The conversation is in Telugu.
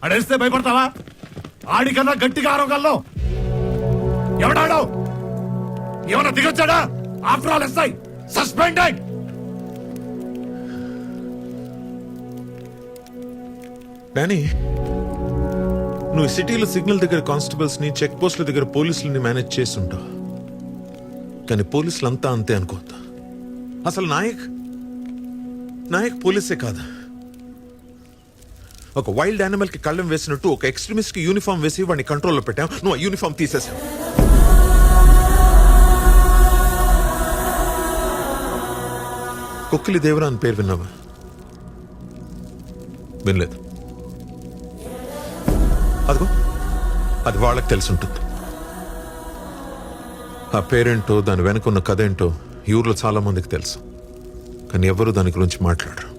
అడేస్తే భయపడతావా? ఆడికన్నా గట్టిగా ఆరోగల్లో ఎవడాడో ఏమన్నా దిగొచ్చాడా? After all SI suspended. Danny, నువ్వు సిటీలో సిగ్నల్ దగ్గర కానిస్టేబుల్స్ ని, చెక్ పోస్టుల దగ్గర పోలీసులని మేనేజ్ చేస్తుంటావు. కానీ పోలీసులు అంతా అంతే అనుకోద్దా. అసలు నాయక్ పోలీసే కాదు. ఒక వైల్డ్ యానిమల్ కి కళ్ళం వేసినట్టు ఒక ఎక్స్ట్రీమిస్ట్ కి యూనిఫామ్ వేసి వాడిని కంట్రోల్లో పెట్టావు. నువ్వు ఆ యూనిఫామ్ తీసేసావు. కొక్కిలి దేవరా అని పేరు విన్నావా? వినలేదు. అదిగో అది వాళ్ళకి తెలిసి ఉంటుంది. ఆ పేరేంటో, దాని వెనుకున్న కథ ఏంటో ఈ ఊర్లో చాలా మందికి తెలుసు. కానీ ఎవరు దాని గురించి మాట్లాడరు.